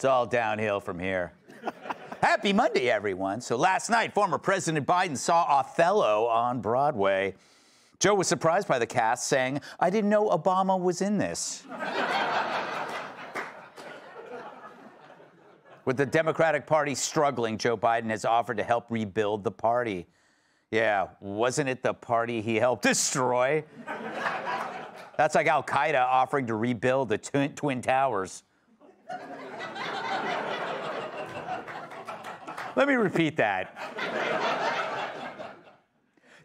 It's all downhill from here. Happy Monday, everyone. So last night, former President Biden saw Othello on Broadway. Joe was surprised by the cast, saying, "I didn't know Obama was in this." With the Democratic Party struggling, Joe Biden has offered to help rebuild the party. Yeah, wasn't it the party he helped destroy? That's like Al-Qaeda offering to rebuild the Twin Towers. Let me repeat that.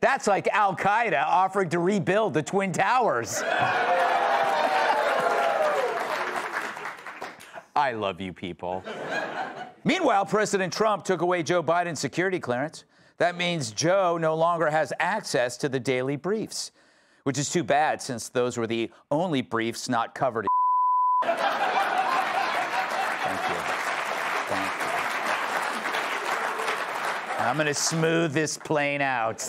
That's like Al-Qaeda offering to rebuild the Twin Towers. I love you people. Meanwhile, President Trump took away Joe Biden's security clearance. That means Joe no longer has access to the daily briefs, which is too bad since those were the only briefs not covered. Thank you. Thank you. I'm going to smooth this plane out.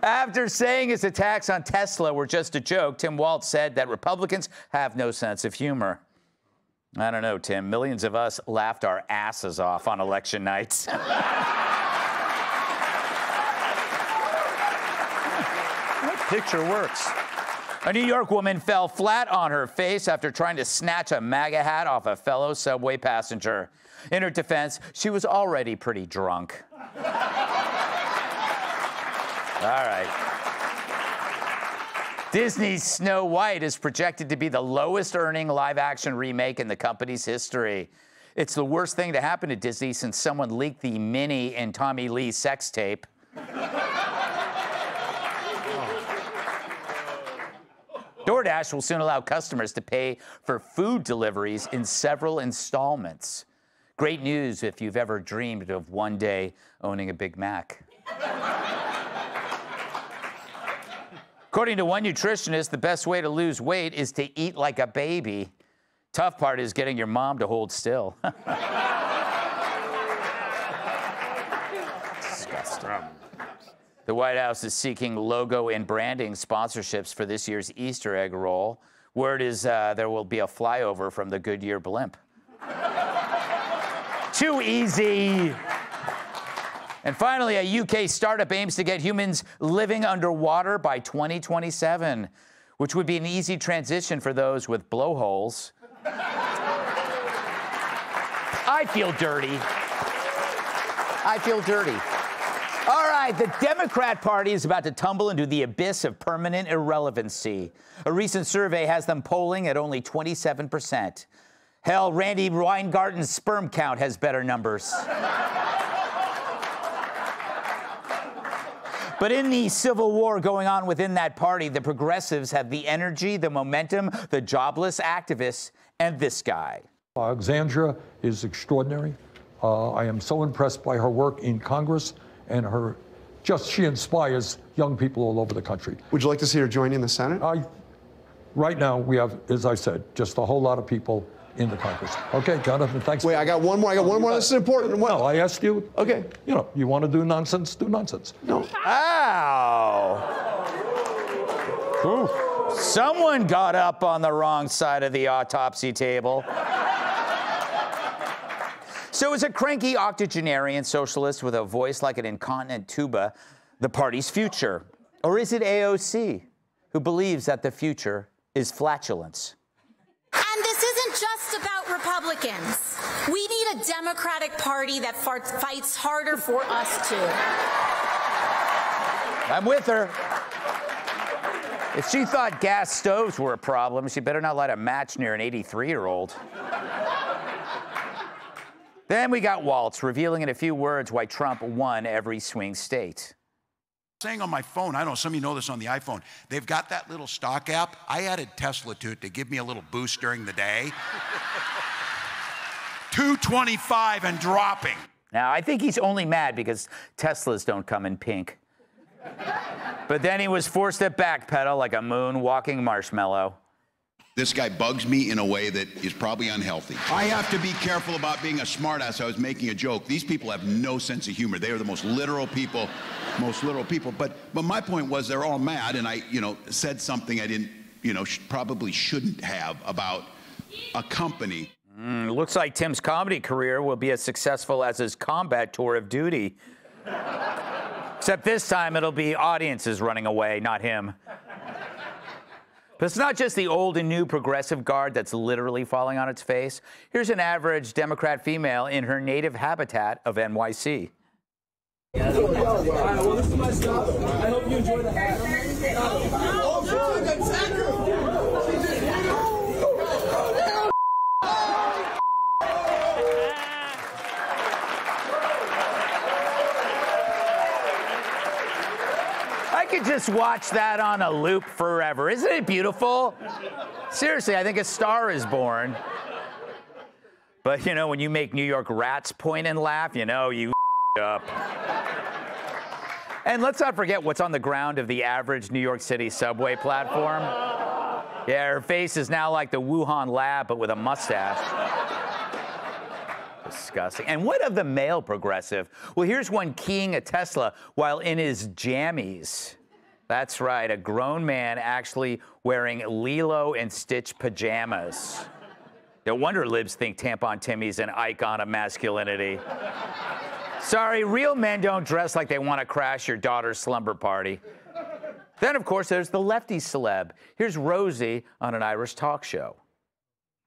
After saying his attacks on Tesla were just a joke, Tim Walz said that Republicans have no sense of humor. I don't know, Tim. Millions of us laughed our asses off on election nights. That picture works. A New York woman fell flat on her face after trying to snatch a MAGA hat off a fellow subway passenger. In her defense, she was already pretty drunk. All right. Disney's Snow White is projected to be the lowest-earning live-action remake in the company's history. It's the worst thing to happen to Disney since someone leaked the Minnie and Tommy Lee sex tape. DoorDash will soon allow customers to pay for food deliveries in several installments. Great news if you've ever dreamed of one day owning a Big Mac. According to one nutritionist, the best way to lose weight is to eat like a baby. Tough part is getting your mom to hold still. Disgusting. The White House is seeking logo and branding sponsorships for this year's Easter egg roll. Word is there will be a flyover from the Goodyear blimp. Too easy. And finally, a UK startup aims to get humans living underwater by 2027, which would be an easy transition for those with blowholes. I feel dirty. I feel dirty. All right, the Democrat Party is about to tumble into the abyss of permanent irrelevancy. A recent survey has them polling at only 27%. Hell, Randy Weingarten's sperm count has better numbers. But in the civil war going on within that party, the progressives have the energy, the momentum, the jobless activists, and this guy. Alexandra is extraordinary. I am so impressed by her work in Congress and she inspires young people all over the country. Would you like to see her joining the Senate? Right now, we have, as I said, just a whole lot of people in the Congress. Okay, Jonathan, thanks. Wait, I got one more. This is important. No, I asked you. Okay. You know, you want to do nonsense, do nonsense. No. Ow! Ooh. Someone got up on the wrong side of the autopsy table. So is a cranky octogenarian socialist with a voice like an incontinent tuba the party's future? Or is it AOC, who believes that the future is flatulence? And this isn't just about Republicans. We need a Democratic Party that fights harder for us, too. I'm with her. If she thought gas stoves were a problem, she better not light a match near an 83-year-old. Then we got Walz revealing in a few words why Trump won every swing state. Saying on my phone, I don't know, some of you know this on the iPhone, they've got that little stock app. I added Tesla to it to give me a little boost during the day. 225 and dropping. Now, I think he's only mad because Teslas don't come in pink. But then he was forced to backpedal like a moon-walking marshmallow. This guy bugs me in a way that is probably unhealthy. I have to be careful about being a smartass. I was making a joke. These people have no sense of humor. They are the most literal people. But my point was they're all mad, and I, said something I didn't, probably shouldn't have about a company. Looks like Tim's comedy career will be as successful as his combat tour of duty. Except this time it'll be audiences running away, not him. But it's not just the old and new progressive guard that's literally falling on its face. Here's an average Democrat female in her native habitat of NYC. Well, this is my stop. I hope you enjoy the hat. I could just watch that on a loop forever. Isn't it beautiful? Seriously, I think a star is born. But, you know, when you make New York rats point and laugh, you know, you up. And let's not forget what's on the ground of the average New York City subway platform. Yeah, her face is now like the Wuhan lab, but with a mustache. Disgusting. And what of the male progressive? Well, here's one keying a Tesla while in his jammies. That's right, a grown man actually wearing Lilo and Stitch pajamas. No wonder libs think Tampon Timmy's an icon of masculinity. Sorry, real men don't dress like they want to crash your daughter's slumber party. Then, of course, there's the lefty celeb. Here's Rosie on an Irish talk show.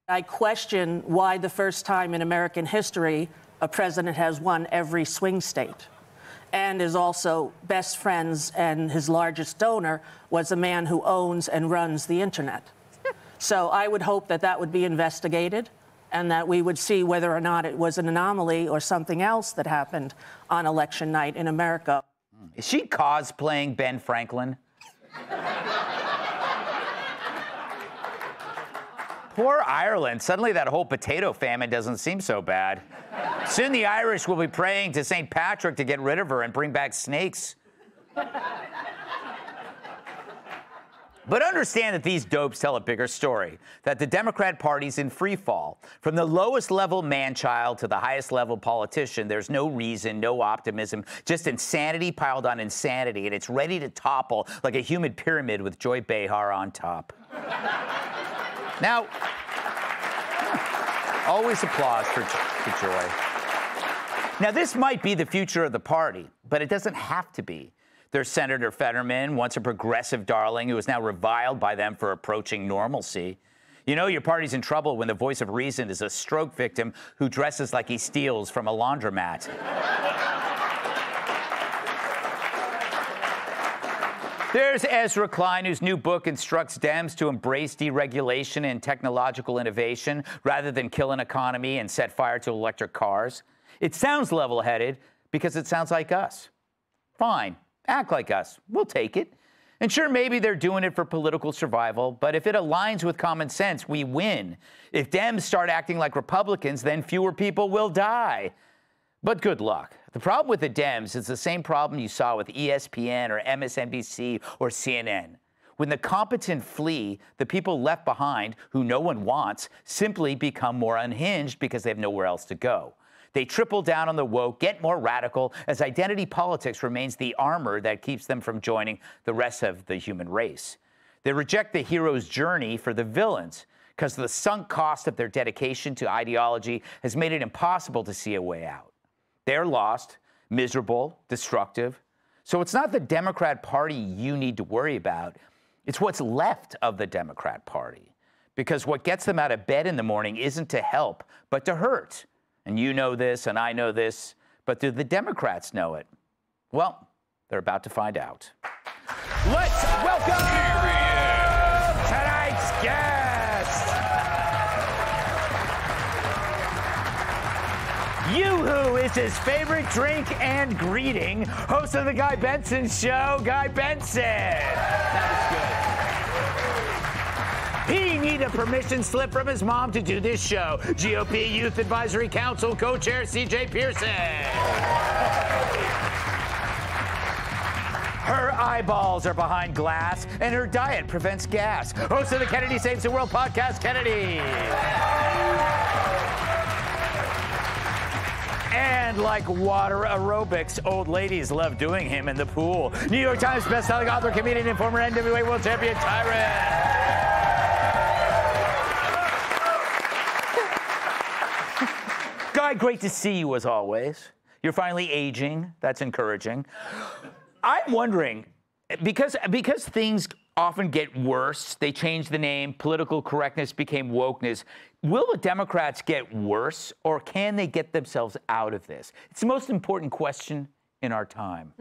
I question why the first time in American history a president has won every swing state and is also best friends, and his largest donor was a man who owns and runs the internet. So I would hope that that would be investigated and that we would see whether or not it was an anomaly or something else that happened on election night in America. Is she cosplaying Ben Franklin? Poor Ireland. Suddenly that whole potato famine doesn't seem so bad. Soon the Irish will be praying to St. Patrick to get rid of her and bring back snakes. But understand that these dopes tell a bigger story, that the Democrat Party's in free fall. From the lowest level man-child to the highest level politician, there's no reason, no optimism, just insanity piled on insanity, and it's ready to topple like a human pyramid with Joy Behar on top. Now, always applause for Joy. Now, this might be the future of the party, but it doesn't have to be. There's Senator Fetterman, once a progressive darling who is now reviled by them for approaching normalcy. You know your party's in trouble when the voice of reason is a stroke victim who dresses like he steals from a laundromat. There's Ezra Klein, whose new book instructs Dems to embrace deregulation and technological innovation rather than kill an economy and set fire to electric cars. It sounds level-headed because it sounds like us. Fine. Act like us. We'll take it. And sure, maybe they're doing it for political survival, but if it aligns with common sense, we win. If Dems start acting like Republicans, then fewer people will die. But good luck. The problem with the Dems is the same problem you saw with ESPN or MSNBC or CNN. When the competent flee, the people left behind, who no one wants, simply become more unhinged because they have nowhere else to go. They triple down on the woke, get more radical, as identity politics remains the armor that keeps them from joining the rest of the human race. They reject the hero's journey for the villains, because the sunk cost of their dedication to ideology has made it impossible to see a way out. They're lost, miserable, destructive. So it's not the Democrat Party you need to worry about. It's what's left of the Democrat Party. Because what gets them out of bed in the morning isn't to help, but to hurt. And you know this, and I know this, but do the Democrats know it? Well, they're about to find out. Let's welcome tonight's guest. Yoo-hoo is his favorite drink and greeting. Host of the Guy Benson Show, Guy Benson. That was good. He needed a permission slip from his mom to do this show. GOP Youth Advisory Council co-chair C.J. Pearson. Her eyeballs are behind glass, and her diet prevents gas. Host of the Kennedy Saves the World podcast, Kennedy. And like water aerobics, old ladies love doing him in the pool. New York Times bestselling author, comedian, and former NWA world champion, Tyrant. Guy, great to see you as always. You're finally aging. That's encouraging. I'm wondering, because things often get worse, they change the name, political correctness became wokeness. Will the Democrats get worse, or can they get themselves out of this? It's the most important question in our time.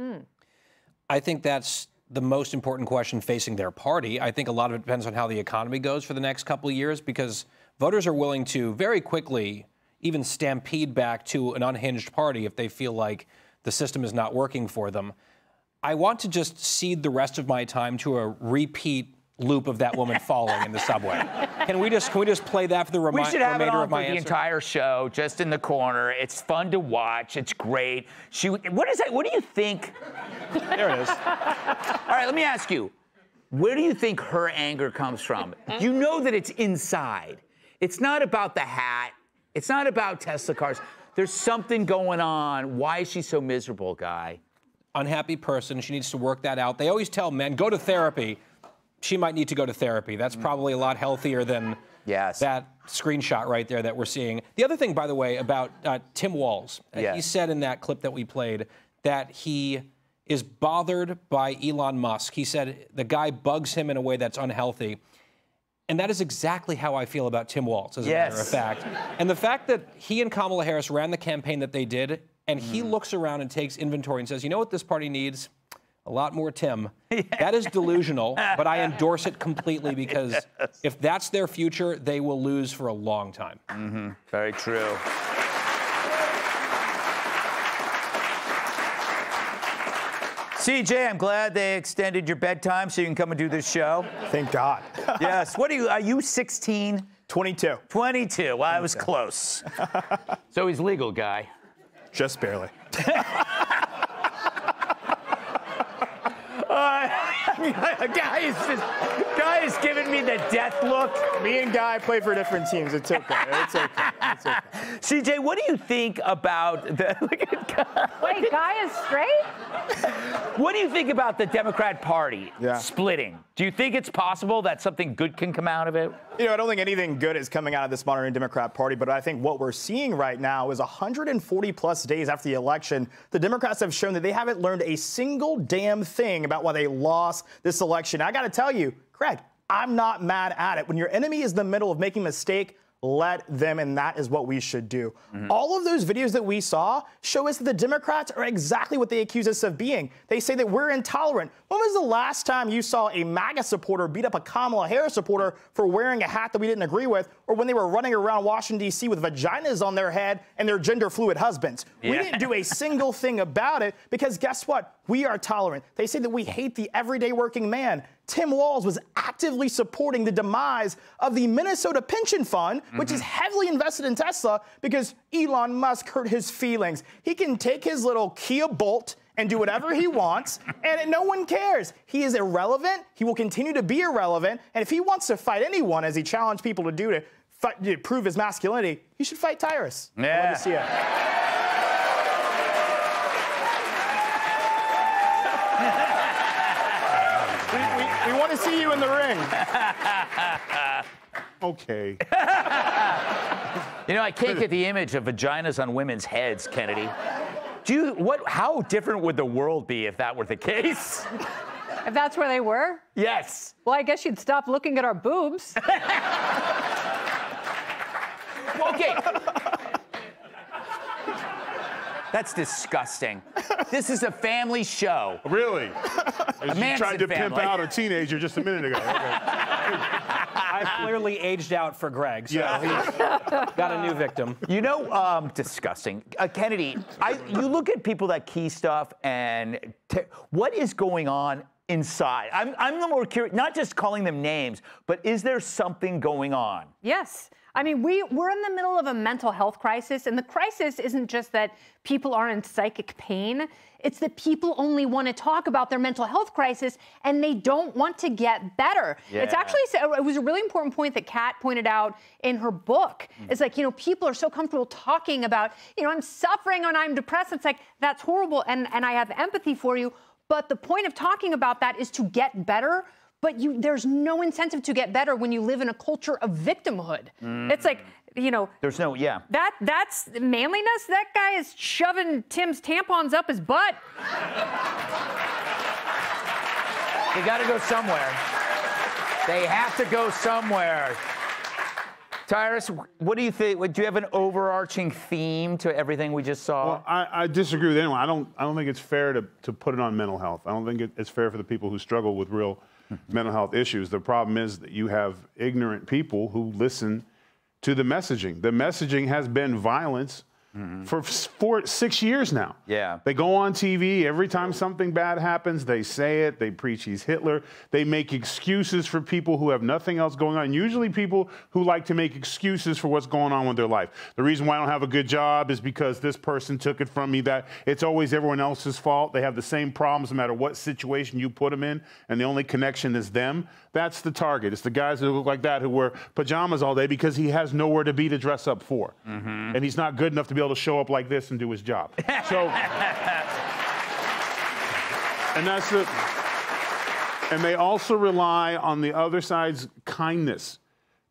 I think that's the most important question facing their party. I think a lot of it depends on how the economy goes for the next couple of years, because voters are willing to very quickly even stampede back to an unhinged party if they feel like the system is not working for them. I want to just cede the rest of my time to a repeat loop of that woman falling in the subway. Can we just play that for the remainder of my answer? We should have it on for the entire show, just in the corner. It's fun to watch. It's great. What is that? What do you think? There it is. All right, let me ask you. Where do you think her anger comes from? You know that it's inside. It's not about the hat. It's not about Tesla cars. There's something going on. Why is she so miserable, Guy? Unhappy person. She needs to work that out. They always tell men, go to therapy. She might need to go to therapy. That's probably a lot healthier than that screenshot right there that we're seeing. The other thing, by the way, about Tim Walz, he said in that clip that we played that he is bothered by Elon Musk. He said the guy bugs him in a way that's unhealthy. And that is exactly how I feel about Tim Walz, as a matter of fact. And the fact that he and Kamala Harris ran the campaign that they did, and he looks around and takes inventory and says, you know what this party needs? A lot more Tim. That is delusional, but I endorse it completely because if that's their future, they will lose for a long time. Very true. CJ, I'm glad they extended your bedtime so you can come and do this show. Thank God. Yes. What are you 16? 22. 22. Well, I was close. So he's legal, Guy. Just barely. Guy is giving me the death look. Me and Guy play for different teams. It's okay. It's okay. It's okay. CJ, what do you think about the... Look at Guy. Wait, Guy is straight? What do you think about the Democrat Party splitting? Do you think it's possible that something good can come out of it? You know, I don't think anything good is coming out of this modern Democrat Party, but I think what we're seeing right now is 140-plus days after the election, the Democrats have shown that they haven't learned a single damn thing about why they lost this election. I got to tell you, Greg, I'm not mad at it. When your enemy is in the middle of making a mistake, let them, and that is what we should do. All of those videos that we saw show us that the Democrats are exactly what they accuse us of being. They say that we're intolerant. When was the last time you saw a MAGA supporter beat up a Kamala Harris supporter for wearing a hat that we didn't agree with, or when they were running around Washington, D.C. with vaginas on their head and their gender-fluid husbands? We didn't do a single thing about it because guess what? We are tolerant. They say that we hate the everyday working man. Tim Walz was actively supporting the demise of the Minnesota Pension Fund, which is heavily invested in Tesla because Elon Musk hurt his feelings. He can take his little Kia Bolt and do whatever he wants, and no one cares. He is irrelevant. He will continue to be irrelevant. And if he wants to fight anyone, as he challenged people to do to prove his masculinity, he should fight Tyrus. I'd love to see it. We want to see you in the ring. Okay. You know, I can't get the image of vaginas on women's heads, Kennedy. How different would the world be if that were the case? If that's where they were? Yes. Well, I guess you'd stop looking at our boobs. Okay. That's disgusting. This is a family show. Really? As you tried to pimp out a teenager just a minute ago. Okay. I've clearly aged out for Greg, so he's got a new victim. You know, disgusting. Kennedy, you look at people that key stuff and what is going on inside? I'm more curious, not just calling them names, but is there something going on? Yes. I mean, we're in the middle of a mental health crisis, and the crisis isn't just that people are in psychic pain. It's that people only want to talk about their mental health crisis, and they don't want to get better. Yeah. It's actually, it was a really important point that Kat pointed out in her book. It's like, you know, people are so comfortable talking about, you know, I'm suffering and I'm depressed. It's like, that's horrible, and I have empathy for you. But the point of talking about that is to get better. But there's no incentive to get better when you live in a culture of victimhood. It's like, You know, there's no, that's manliness. That guy is shoving Tim's tampons up his butt. They got to go somewhere. They have to go somewhere. Tyrus, what do you think? Do you have an overarching theme to everything we just saw? Well, I disagree with anyone. I don't think it's fair to put it on mental health. I don't think it's fair for the people who struggle with real mental health issues. The problem is that you have ignorant people who listen to the messaging. The messaging has been violence for 6 years now. Yeah. They go on TV. Every time something bad happens, they say it. They preach he's Hitler. They make excuses for people who have nothing else going on. Usually people who like to make excuses for what's going on with their life. The reason why I don't have a good job is because this person took it from me. That it's always everyone else's fault. They have the same problems no matter what situation you put them in, and the only connection is them. That's the target. It's the guys who look like that who wear pajamas all day because he has nowhere to be to dress up for. And he's not good enough to be able to show up like this and do his job. So, and that's it. And they also rely on the other side's kindness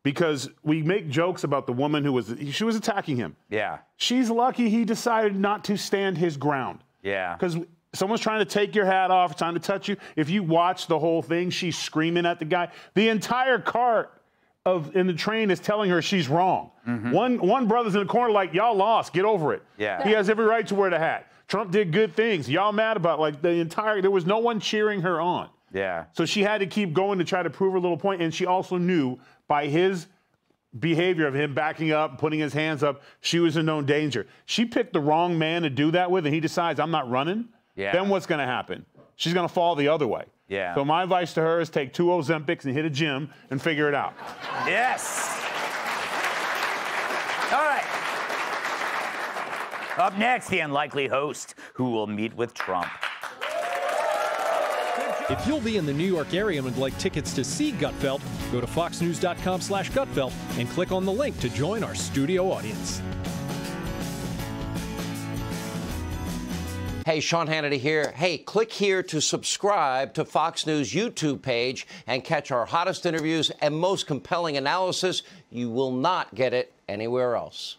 because we make jokes about the woman who was attacking him. Yeah. She's lucky he decided not to stand his ground. Yeah. Because someone's trying to take your hat off, trying to touch you. If you watch the whole thing, she's screaming at the guy. The entire cart in the train is telling her she's wrong. One brother's in the corner like, y'all lost, get over it. Yeah. He has every right to wear the hat. Trump did good things. Y'all mad about there was no one cheering her on. Yeah. So she had to keep going to try to prove her little point. And she also knew by his behavior of him backing up, putting his hands up, she was in known danger. She picked the wrong man to do that with, and he decides, I'm not running. Yeah. Then what's going to happen? She's going to fall the other way. Yeah. So my advice to her is take 2 Ozempics and hit a gym and figure it out. Yes. All right. Up next, the unlikely host who will meet with Trump. If you'll be in the New York area and would like tickets to see Gutfeld, go to foxnews.com/Gutfeld and click on the link to join our studio audience. Hey, Sean Hannity here. Hey, click here to subscribe to Fox News YouTube page and catch our hottest interviews and most compelling analysis. You will not get it anywhere else.